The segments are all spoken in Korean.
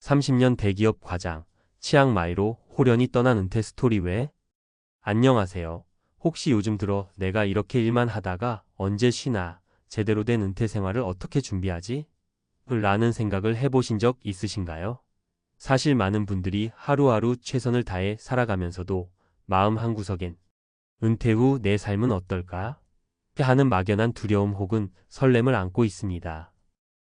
30년 대기업 과장, 치앙마이로 호련히 떠난 은퇴 스토리 외? 안녕하세요. 혹시 요즘 들어 내가 이렇게 일만 하다가 언제 쉬나, 제대로 된 은퇴 생활을 어떻게 준비하지? 라는 생각을 해보신 적 있으신가요? 사실 많은 분들이 하루하루 최선을 다해 살아가면서도 마음 한구석엔 은퇴 후 내 삶은 어떨까? 하는 막연한 두려움 혹은 설렘을 안고 있습니다.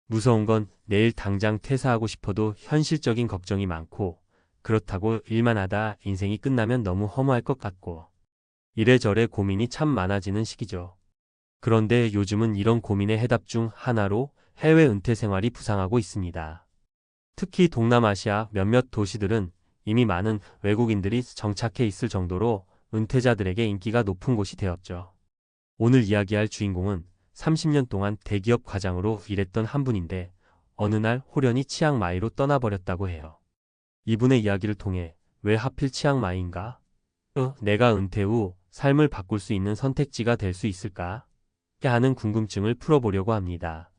무서운 건 내일 당장 퇴사하고 싶어도 현실적인 걱정이 많고, 그렇다고 일만 하다 인생이 끝나면 너무 허무할 것 같고, 이래저래 고민이 참 많아지는 시기죠. 그런데 요즘은 이런 고민의 해답 중 하나로 해외 은퇴 생활이 부상하고 있습니다. 특히 동남아시아 몇몇 도시들은 이미 많은 외국인들이 정착해 있을 정도로 은퇴자들에게 인기가 높은 곳이 되었죠. 오늘 이야기할 주인공은 30년 동안 대기업 과장으로 일했던 한 분인데 어느 날 호련히 치앙마이로 떠나버렸다고 해요. 이분의 이야기를 통해 왜 하필 치앙마이인가? 내가 은퇴 후 삶을 바꿀 수 있는 선택지가 될 수 있을까? 하는 궁금증을 풀어보려고 합니다.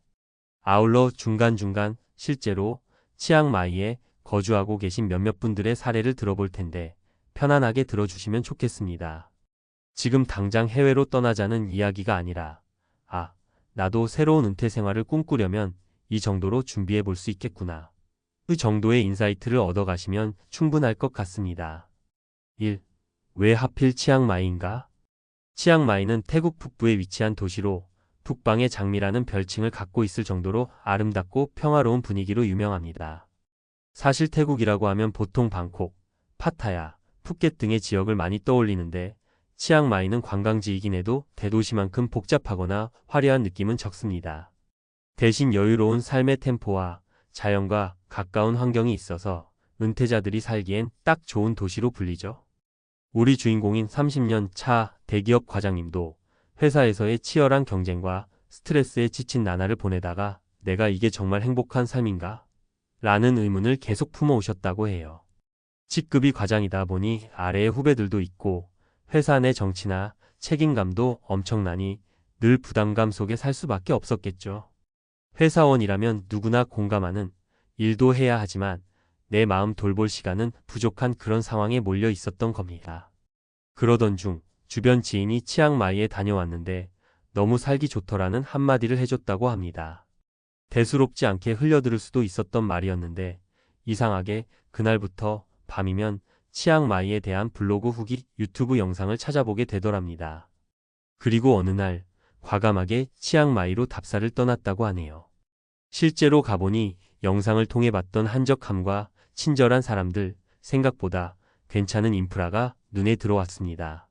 아울러 중간중간 실제로 치앙마이에 거주하고 계신 몇몇 분들의 사례를 들어볼 텐데 편안하게 들어주시면 좋겠습니다. 지금 당장 해외로 떠나자는 이야기가 아니라, 나도 새로운 은퇴 생활을 꿈꾸려면 이 정도로 준비해 볼 수 있겠구나. 그 정도의 인사이트를 얻어가시면 충분할 것 같습니다. 1. 왜 하필 치앙마이인가? 치앙마이는 태국 북부에 위치한 도시로 북방의 장미라는 별칭을 갖고 있을 정도로 아름답고 평화로운 분위기로 유명합니다. 사실 태국이라고 하면 보통 방콕, 파타야, 푸켓 등의 지역을 많이 떠올리는데 치앙마이는 관광지이긴 해도 대도시만큼 복잡하거나 화려한 느낌은 적습니다. 대신 여유로운 삶의 템포와 자연과 가까운 환경이 있어서 은퇴자들이 살기엔 딱 좋은 도시로 불리죠. 우리 주인공인 30년 차 대기업 과장님도 회사에서의 치열한 경쟁과 스트레스에 지친 나날을 보내다가 내가 이게 정말 행복한 삶인가? 라는 의문을 계속 품어오셨다고 해요. 직급이 과장이다 보니 아래에 후배들도 있고 회사 내 정치나 책임감도 엄청나니 늘 부담감 속에 살 수밖에 없었겠죠. 회사원이라면 누구나 공감하는 일도 해야 하지만 내 마음 돌볼 시간은 부족한 그런 상황에 몰려 있었던 겁니다. 그러던 중 주변 지인이 치앙마이에 다녀왔는데 너무 살기 좋더라는 한마디를 해줬다고 합니다. 대수롭지 않게 흘려들을 수도 있었던 말이었는데 이상하게 그날부터 밤이면 치앙마이에 대한 블로그 후기 유튜브 영상을 찾아보게 되더랍니다. 그리고 어느 날 과감하게 치앙마이로 답사를 떠났다고 하네요. 실제로 가보니 영상을 통해 봤던 한적함과 친절한 사람들, 생각보다 괜찮은 인프라가 눈에 들어왔습니다.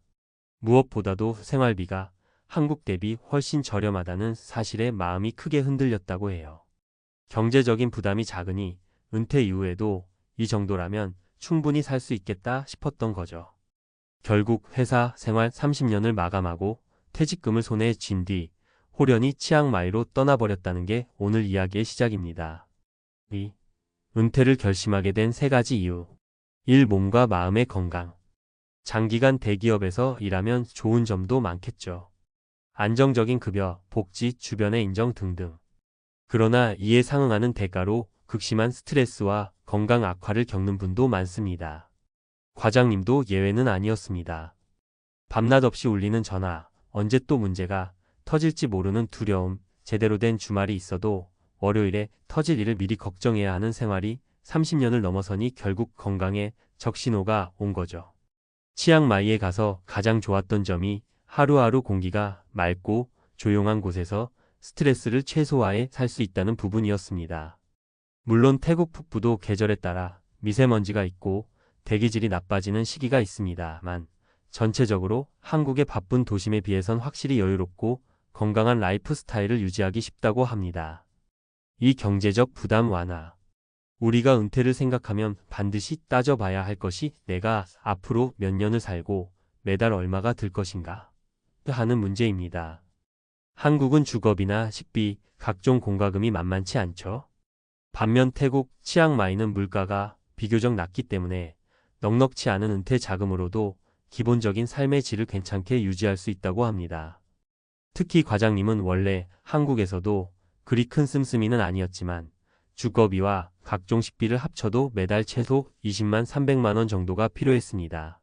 무엇보다도 생활비가 한국 대비 훨씬 저렴하다는 사실에 마음이 크게 흔들렸다고 해요. 경제적인 부담이 작으니 은퇴 이후에도 이 정도라면 충분히 살 수 있겠다 싶었던 거죠. 결국 회사 생활 30년을 마감하고 퇴직금을 손에 쥔 뒤 호련히 치앙마이로 떠나버렸다는 게 오늘 이야기의 시작입니다. 2. 은퇴를 결심하게 된 3가지 이유. 1. 몸과 마음의 건강. 장기간 대기업에서 일하면 좋은 점도 많겠죠. 안정적인 급여, 복지, 주변의 인정 등등. 그러나 이에 상응하는 대가로 극심한 스트레스와 건강 악화를 겪는 분도 많습니다. 과장님도 예외는 아니었습니다. 밤낮 없이 울리는 전화, 언제 또 문제가 터질지 모르는 두려움, 제대로 된 주말이 있어도 월요일에 터질 일을 미리 걱정해야 하는 생활이 30년을 넘어서니 결국 건강에 적신호가 온 거죠. 치앙마이에 가서 가장 좋았던 점이 하루하루 공기가 맑고 조용한 곳에서 스트레스를 최소화해 살 수 있다는 부분이었습니다. 물론 태국 북부도 계절에 따라 미세먼지가 있고 대기질이 나빠지는 시기가 있습니다만 전체적으로 한국의 바쁜 도심에 비해선 확실히 여유롭고 건강한 라이프 스타일을 유지하기 쉽다고 합니다. 이 경제적 부담 완화. 우리가 은퇴를 생각하면 반드시 따져봐야 할 것이 내가 앞으로 몇 년을 살고 매달 얼마가 들 것인가 하는 문제입니다. 한국은 주거비나 식비, 각종 공과금이 만만치 않죠. 반면 태국, 치앙마이는 물가가 비교적 낮기 때문에 넉넉치 않은 은퇴 자금으로도 기본적인 삶의 질을 괜찮게 유지할 수 있다고 합니다. 특히 과장님은 원래 한국에서도 그리 큰 씀씀이는 아니었지만 주거비와 각종 식비를 합쳐도 매달 최소 20만 300만 원 정도가 필요했습니다.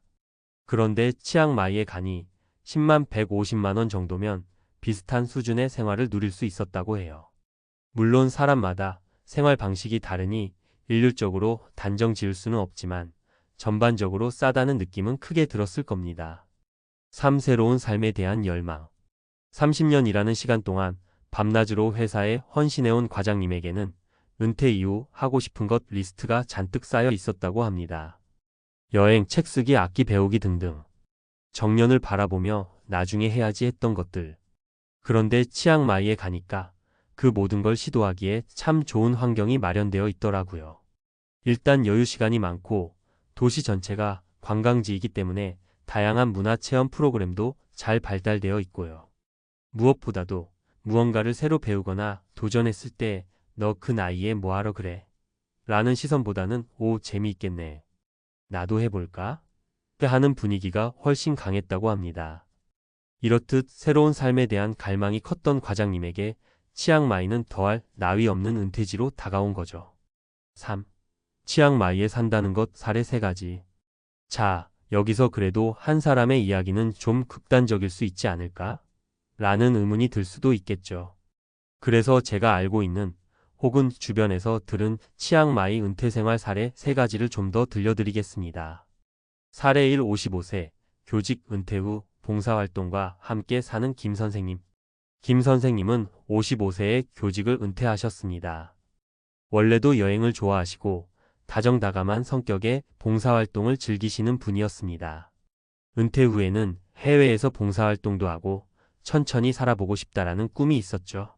그런데 치앙마이에 가니 10만 150만 원 정도면 비슷한 수준의 생활을 누릴 수 있었다고 해요. 물론 사람마다 생활 방식이 다르니 일률적으로 단정 지을 수는 없지만 전반적으로 싸다는 느낌은 크게 들었을 겁니다. 3. 새로운 삶에 대한 열망. 30년 일하는 시간 동안 밤낮으로 회사에 헌신해온 과장님에게는 은퇴 이후 하고 싶은 것 리스트가 잔뜩 쌓여 있었다고 합니다. 여행, 책 쓰기, 악기 배우기 등등. 정년을 바라보며 나중에 해야지 했던 것들. 그런데 치앙마이에 가니까 그 모든 걸 시도하기에 참 좋은 환경이 마련되어 있더라고요. 일단 여유 시간이 많고 도시 전체가 관광지이기 때문에 다양한 문화 체험 프로그램도 잘 발달되어 있고요. 무엇보다도 무언가를 새로 배우거나 도전했을 때 너 그 나이에 뭐하러 그래? 라는 시선보다는 오, 재미있겠네. 나도 해볼까? 하는 분위기가 훨씬 강했다고 합니다. 이렇듯 새로운 삶에 대한 갈망이 컸던 과장님에게 치앙마이는 더할 나위 없는 은퇴지로 다가온 거죠. 3. 치앙마이에 산다는 것 사례 3가지. 자, 여기서 그래도 한 사람의 이야기는 좀 극단적일 수 있지 않을까? 라는 의문이 들 수도 있겠죠. 그래서 제가 알고 있는 혹은 주변에서 들은 치앙마이 은퇴생활 사례 3가지를 좀 더 들려드리겠습니다. 사례 1. 55세, 교직 은퇴 후 봉사활동과 함께 사는 김 선생님. 김 선생님은 55세에 교직을 은퇴하셨습니다. 원래도 여행을 좋아하시고 다정다감한 성격의 봉사활동을 즐기시는 분이었습니다. 은퇴 후에는 해외에서 봉사활동도 하고 천천히 살아보고 싶다라는 꿈이 있었죠.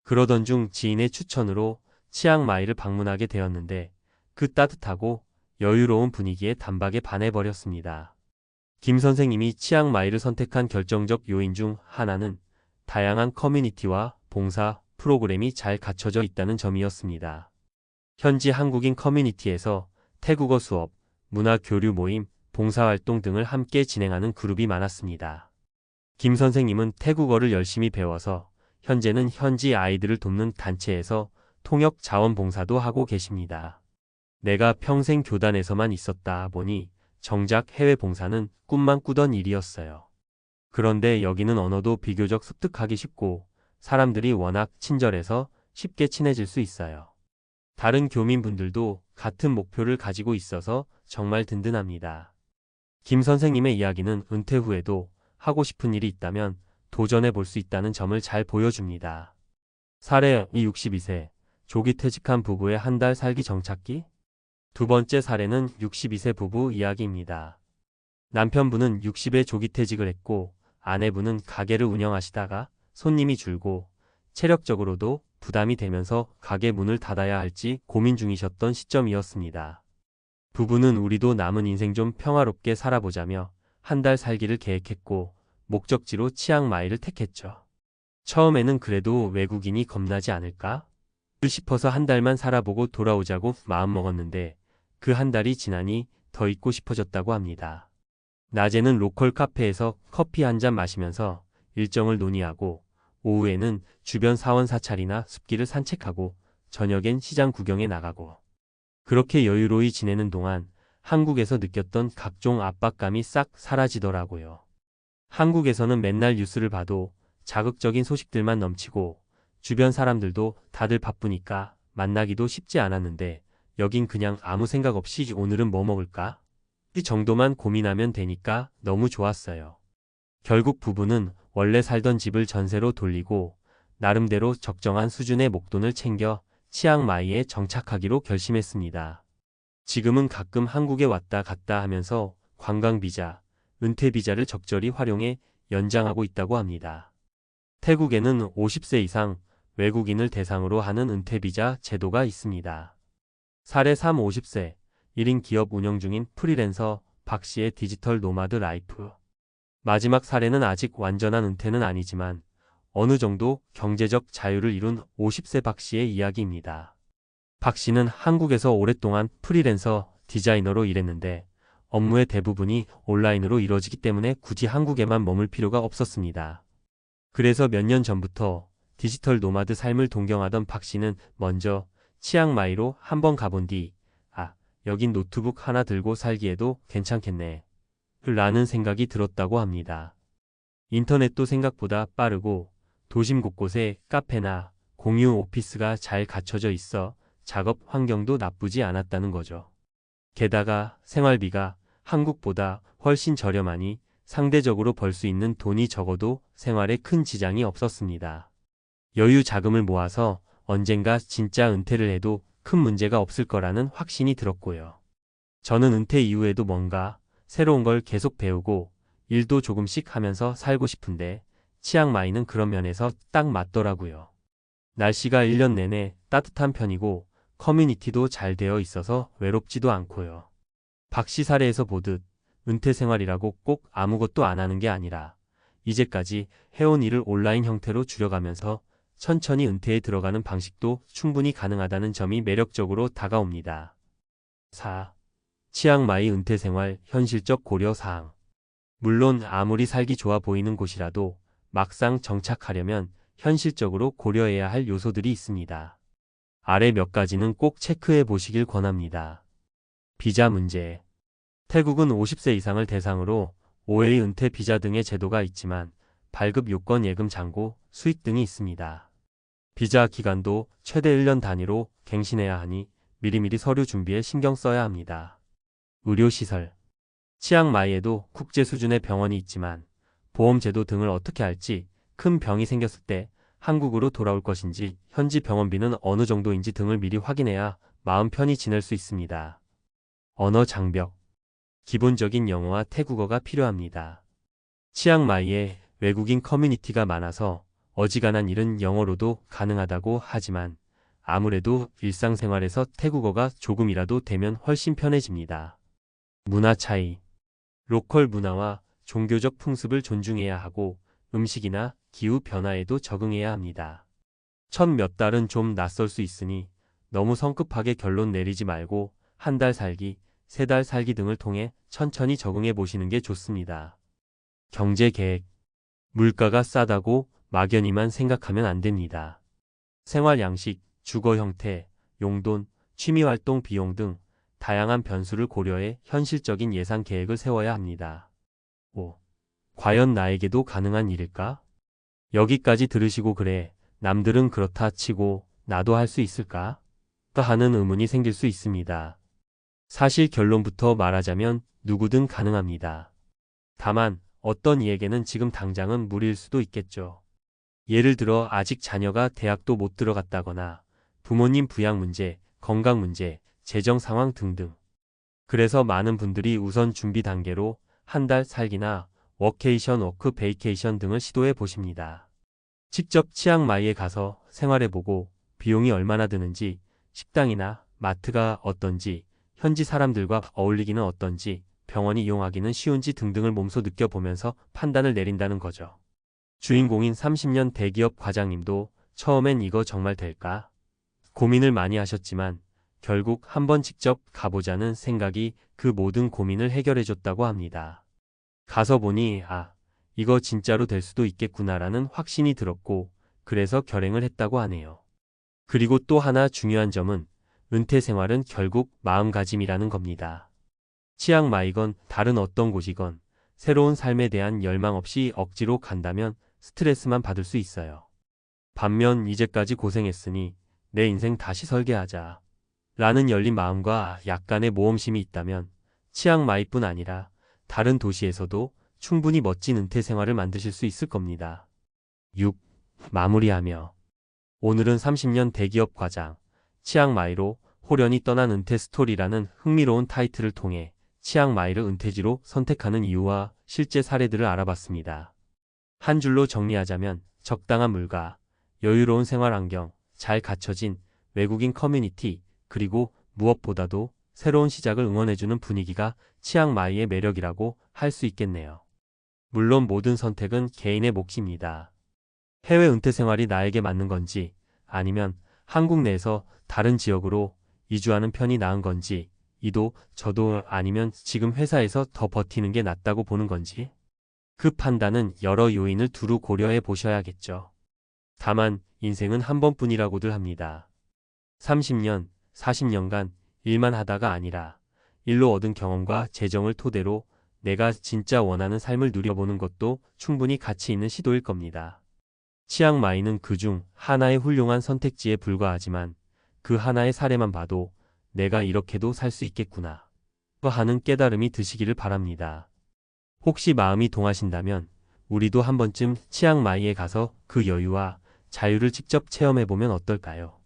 그러던 중 지인의 추천으로 치앙마이를 방문하게 되었는데 그 따뜻하고 여유로운 분위기에 단박에 반해버렸습니다. 김 선생님이 치앙마이를 선택한 결정적 요인 중 하나는 다양한 커뮤니티와 봉사 프로그램이 잘 갖춰져 있다는 점이었습니다. 현지 한국인 커뮤니티에서 태국어 수업, 문화 교류 모임, 봉사활동 등을 함께 진행하는 그룹이 많았습니다. 김 선생님은 태국어를 열심히 배워서 현재는 현지 아이들을 돕는 단체에서 통역 자원봉사도 하고 계십니다. 내가 평생 교단에서만 있었다 보니 정작 해외 봉사는 꿈만 꾸던 일이었어요. 그런데 여기는 언어도 비교적 습득하기 쉽고 사람들이 워낙 친절해서 쉽게 친해질 수 있어요. 다른 교민분들도 같은 목표를 가지고 있어서 정말 든든합니다. 김 선생님의 이야기는 은퇴 후에도 하고 싶은 일이 있다면 도전해 볼 수 있다는 점을 잘 보여줍니다. 사례 2. 62세, 조기 퇴직한 부부의 한 달 살기 정착기. 두 번째 사례는 62세 부부 이야기입니다. 남편분은 60에 조기 퇴직을 했고 아내분은 가게를 운영하시다가 손님이 줄고 체력적으로도 부담이 되면서 가게 문을 닫아야 할지 고민 중이셨던 시점이었습니다. 부부는 우리도 남은 인생 좀 평화롭게 살아보자며 한 달 살기를 계획했고 목적지로 치앙마이를 택했죠. 처음에는 그래도 외국인이 겁나지 않을까? 싶어서 한 달만 살아보고 돌아오자고 마음먹었는데 그 한 달이 지나니 더 있고 싶어졌다고 합니다. 낮에는 로컬 카페에서 커피 한 잔 마시면서 일정을 논의하고 오후에는 주변 사원 사찰이나 숲길을 산책하고 저녁엔 시장 구경에 나가고 그렇게 여유로이 지내는 동안 한국에서 느꼈던 각종 압박감이 싹 사라지더라고요. 한국에서는 맨날 뉴스를 봐도 자극적인 소식들만 넘치고 주변 사람들도 다들 바쁘니까 만나기도 쉽지 않았는데 여긴 그냥 아무 생각 없이 오늘은 뭐 먹을까? 이 정도만 고민하면 되니까 너무 좋았어요. 결국 부부는 원래 살던 집을 전세로 돌리고 나름대로 적정한 수준의 목돈을 챙겨 치앙마이에 정착하기로 결심했습니다. 지금은 가끔 한국에 왔다 갔다 하면서 관광비자, 은퇴비자를 적절히 활용해 연장하고 있다고 합니다. 태국에는 50세 이상 외국인을 대상으로 하는 은퇴비자 제도가 있습니다. 사례 3. 50세 1인 기업 운영 중인 프리랜서 박 씨의 디지털 노마드 라이프. 마지막 사례는 아직 완전한 은퇴는 아니지만 어느 정도 경제적 자유를 이룬 50세 박 씨의 이야기입니다. 박 씨는 한국에서 오랫동안 프리랜서 디자이너로 일했는데 업무의 대부분이 온라인으로 이루어지기 때문에 굳이 한국에만 머물 필요가 없었습니다. 그래서 몇 년 전부터 디지털 노마드 삶을 동경하던 박 씨는 먼저 치앙마이로 한번 가본 뒤, 여긴 노트북 하나 들고 살기에도 괜찮겠네. 라는 생각이 들었다고 합니다. 인터넷도 생각보다 빠르고 도심 곳곳에 카페나 공유 오피스가 잘 갖춰져 있어 작업 환경도 나쁘지 않았다는 거죠. 게다가 생활비가 한국보다 훨씬 저렴하니 상대적으로 벌 수 있는 돈이 적어도 생활에 큰 지장이 없었습니다. 여유 자금을 모아서 언젠가 진짜 은퇴를 해도 큰 문제가 없을 거라는 확신이 들었고요. 저는 은퇴 이후에도 뭔가 새로운 걸 계속 배우고 일도 조금씩 하면서 살고 싶은데 치앙마이는 그런 면에서 딱 맞더라고요. 날씨가 1년 내내 따뜻한 편이고 커뮤니티도 잘 되어 있어서 외롭지도 않고요. 박씨 사례에서 보듯 은퇴 생활이라고 꼭 아무것도 안 하는 게 아니라 이제까지 해온 일을 온라인 형태로 줄여가면서 천천히 은퇴에 들어가는 방식도 충분히 가능하다는 점이 매력적으로 다가옵니다. 4. 치앙마이 은퇴 생활 현실적 고려 사항. 물론 아무리 살기 좋아 보이는 곳이라도 막상 정착하려면 현실적으로 고려해야 할 요소들이 있습니다. 아래 몇 가지는 꼭 체크해 보시길 권합니다. 비자 문제. 태국은 50세 이상을 대상으로 5회 은퇴 비자 등의 제도가 있지만 발급 요건 예금 잔고 수익 등이 있습니다. 비자 기간도 최대 1년 단위로 갱신해야 하니 미리미리 서류 준비에 신경 써야 합니다. 의료시설. 치앙마이에도 국제 수준의 병원이 있지만 보험제도 등을 어떻게 할지, 큰 병이 생겼을 때 한국으로 돌아올 것인지, 현지 병원비는 어느 정도인지 등을 미리 확인해야 마음 편히 지낼 수 있습니다. 언어 장벽. 기본적인 영어와 태국어가 필요합니다. 치앙마이에 외국인 커뮤니티가 많아서 어지간한 일은 영어로도 가능하다고 하지만 아무래도 일상생활에서 태국어가 조금이라도 되면 훨씬 편해집니다. 문화 차이. 로컬 문화와 종교적 풍습을 존중해야 하고 음식이나 기후 변화에도 적응해야 합니다. 첫 몇 달은 좀 낯설 수 있으니 너무 성급하게 결론 내리지 말고 한 달 살기, 3달 살기 등을 통해 천천히 적응해 보시는 게 좋습니다. 경제 계획. 물가가 싸다고 막연히만 생각하면 안 됩니다. 생활 양식, 주거 형태, 용돈, 취미활동 비용 등 다양한 변수를 고려해 현실적인 예산 계획을 세워야 합니다. 5. 과연 나에게도 가능한 일일까? 여기까지 들으시고 그래, 남들은 그렇다 치고 나도 할 수 있을까? 하는 의문이 생길 수 있습니다. 사실 결론부터 말하자면 누구든 가능합니다. 다만 어떤 이에게는 지금 당장은 무리일 수도 있겠죠. 예를 들어 아직 자녀가 대학도 못 들어갔다거나 부모님 부양 문제, 건강 문제, 재정 상황 등등. 그래서 많은 분들이 우선 준비 단계로 한 달 살기나 워케이션, 워크 베이케이션 등을 시도해 보십니다. 직접 치앙마이에 가서 생활해보고 비용이 얼마나 드는지, 식당이나 마트가 어떤지, 현지 사람들과 어울리기는 어떤지, 병원이 이용하기는 쉬운지 등등을 몸소 느껴보면서 판단을 내린다는 거죠. 주인공인 30년 대기업 과장님도 처음엔 이거 정말 될까? 고민을 많이 하셨지만 결국 한번 직접 가보자는 생각이 그 모든 고민을 해결해줬다고 합니다. 가서 보니 이거 진짜로 될 수도 있겠구나라는 확신이 들었고 그래서 결행을 했다고 하네요. 그리고 또 하나 중요한 점은 은퇴 생활은 결국 마음가짐이라는 겁니다. 치앙마이건 다른 어떤 곳이건 새로운 삶에 대한 열망 없이 억지로 간다면 스트레스만 받을 수 있어요. 반면 이제까지 고생했으니 내 인생 다시 설계하자 라는 열린 마음과 약간의 모험심이 있다면 치앙마이뿐 아니라 다른 도시에서도 충분히 멋진 은퇴 생활을 만드실 수 있을 겁니다. 6. 마무리하며. 오늘은 30년 대기업 과장, 치앙마이로 호련히 떠난 은퇴 스토리라는 흥미로운 타이틀을 통해 치앙마이를 은퇴지로 선택하는 이유와 실제 사례들을 알아봤습니다. 한 줄로 정리하자면 적당한 물가, 여유로운 생활 환경, 잘 갖춰진 외국인 커뮤니티, 그리고 무엇보다도 새로운 시작을 응원해주는 분위기가 치앙마이의 매력이라고 할 수 있겠네요. 물론 모든 선택은 개인의 몫입니다. 해외 은퇴 생활이 나에게 맞는 건지 아니면 한국 내에서 다른 지역으로 이주하는 편이 나은 건지 이도 저도 아니면 지금 회사에서 더 버티는 게 낫다고 보는 건지 그 판단은 여러 요인을 두루 고려해 보셔야겠죠. 다만 인생은 한 번뿐이라고들 합니다. 30년, 40년간 일만 하다가 아니라 일로 얻은 경험과 재정을 토대로 내가 진짜 원하는 삶을 누려보는 것도 충분히 가치 있는 시도일 겁니다. 치앙마이는 그중 하나의 훌륭한 선택지에 불과하지만 그 하나의 사례만 봐도 내가 이렇게도 살 수 있겠구나 하는 깨달음이 드시기를 바랍니다. 혹시 마음이 동하신다면 우리도 한 번쯤 치앙마이에 가서 그 여유와 자유를 직접 체험해보면 어떨까요?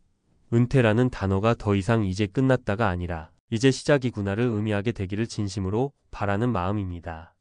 은퇴라는 단어가 더 이상 이제 끝났다가 아니라 이제 시작이구나를 의미하게 되기를 진심으로 바라는 마음입니다.